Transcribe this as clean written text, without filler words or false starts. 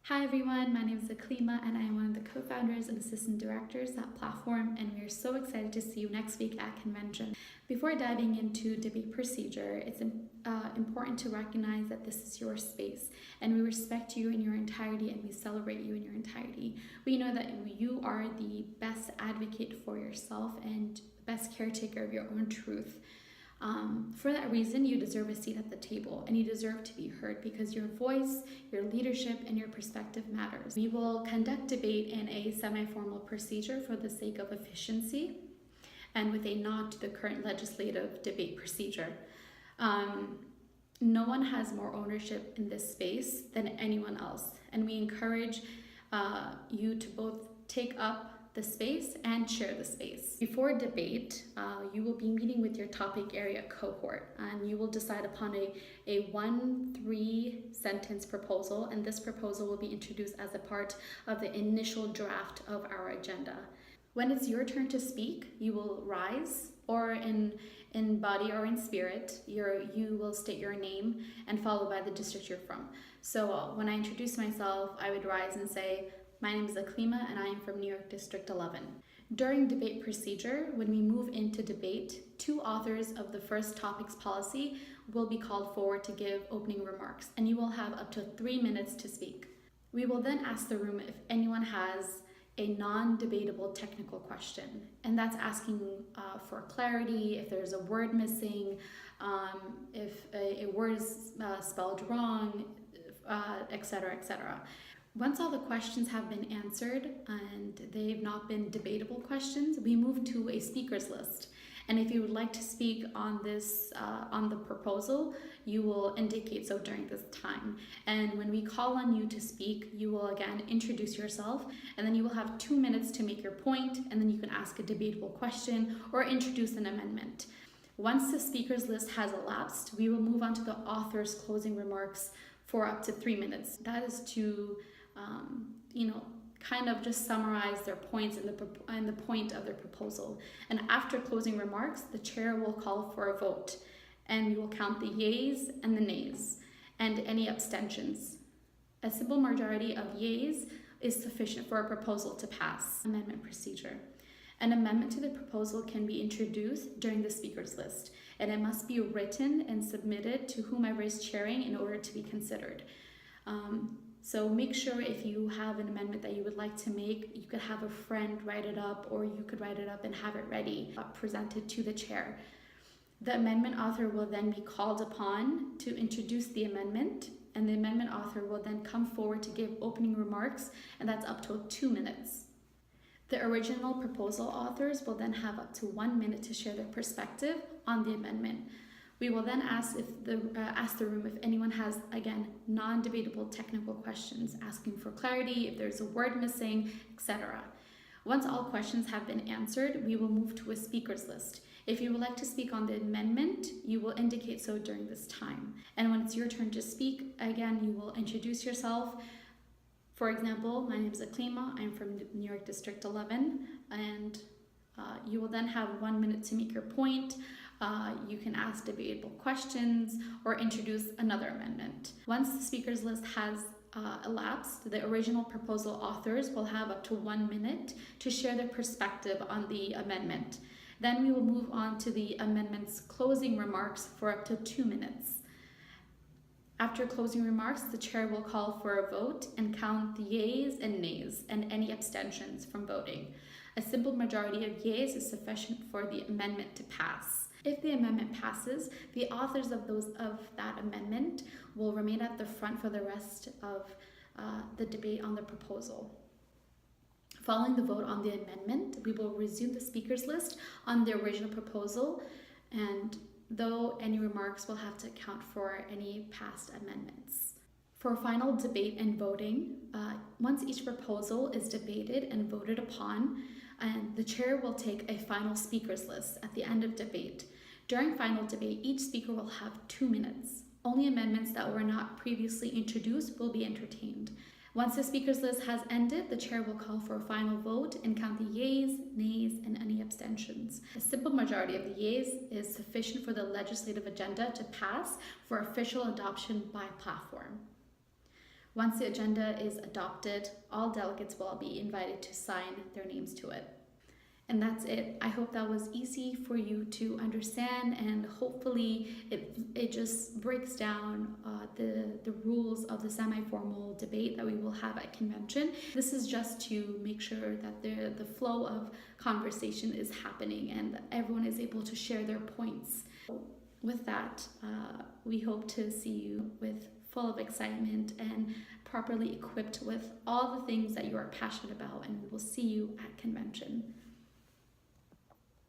Hi everyone, my name is Aklima and I am one of the co-founders and assistant directors at Platform, and we are so excited to see you next week at convention. Before diving into debate procedure, it's important to recognize that this is your space and we respect you in your entirety and we celebrate you in your entirety. We know that you are the best advocate for yourself and best caretaker of your own truth. For that reason, you deserve a seat at the table and you deserve to be heard because your voice, your leadership, and your perspective matters. We will conduct debate in a semi-formal procedure for the sake of efficiency and with a nod to the current legislative debate procedure. No one has more ownership in this space than anyone else, and we encourage you to both take up the space and share the space. Before debate, you will be meeting with your topic area cohort and you will decide upon a 1-3 sentence proposal, and this proposal will be introduced as a part of the initial draft of our agenda. When it's your turn to speak, you will rise, or in body or in spirit, you will state your name and followed by the district you're from. So when I introduce myself, I would rise and say, "My name is Aklima and I am from New York District 11. During debate procedure, when we move into debate, 2 authors of the first topic's policy will be called forward to give opening remarks, and you will have up to 3 minutes to speak. We will then ask the room if anyone has a non-debatable technical question, and that's asking for clarity, if there's a word missing, if a word is spelled wrong, etc., etc. Once all the questions have been answered and they've not been debatable questions, we move to a speakers list. And if you would like to speak on this, on the proposal, you will indicate so during this time. And when we call on you to speak, you will again introduce yourself, and then you will have 2 minutes to make your point, and then you can ask a debatable question or introduce an amendment. Once the speakers list has elapsed, we will move on to the author's closing remarks for up to 3 minutes. That is to kind of just summarize their points and the point of their proposal. And after closing remarks, the chair will call for a vote, and we will count the yeas and the nays and any abstentions. A simple majority of yeas is sufficient for a proposal to pass. Amendment procedure. An amendment to the proposal can be introduced during the speakers list, and it must be written and submitted to whomever is chairing in order to be considered. So make sure if you have an amendment that you would like to make, you could have a friend write it up, or you could write it up and have it ready, presented to the chair. The amendment author will then be called upon to introduce the amendment, and the amendment author will then come forward to give opening remarks, and that's up to 2 minutes. The original proposal authors will then have up to 1 minute to share their perspective on the amendment. We will then ask the room if anyone has, again, non-debatable technical questions, asking for clarity, if there's a word missing, etc. Once all questions have been answered, we will move to a speakers list. If you would like to speak on the amendment, you will indicate so during this time. And when it's your turn to speak, again, you will introduce yourself. For example, my name is Aklima, I'm from New York District 11, and you will then have 1 minute to make your point. You can ask debatable questions or introduce another amendment. Once the speakers list has elapsed, the original proposal authors will have up to 1 minute to share their perspective on the amendment. Then we will move on to the amendment's closing remarks for up to 2 minutes. After closing remarks, the chair will call for a vote and count the yeas and nays and any abstentions from voting. A simple majority of yeas is sufficient for the amendment to pass. If the amendment passes, the authors of that amendment will remain at the front for the rest of the debate on the proposal. Following the vote on the amendment, we will resume the speakers list on the original proposal, and though any remarks will have to account for any past amendments. For final debate and voting, once each proposal is debated and voted upon, and the chair will take a final speakers list at the end of debate. During final debate, each speaker will have 2 minutes. Only amendments that were not previously introduced will be entertained. Once the speakers list has ended, the chair will call for a final vote and count the yeas, nays, and any abstentions. A simple majority of the yeas is sufficient for the legislative agenda to pass for official adoption by Platform. Once the agenda is adopted, all delegates will be invited to sign their names to it. And that's it. I hope that was easy for you to understand, and hopefully it just breaks down the rules of the semi-formal debate that we will have at convention. This is just to make sure that the flow of conversation is happening and that everyone is able to share their points. With that, we hope to see you full of excitement and properly equipped with all the things that you are passionate about, and we will see you at convention.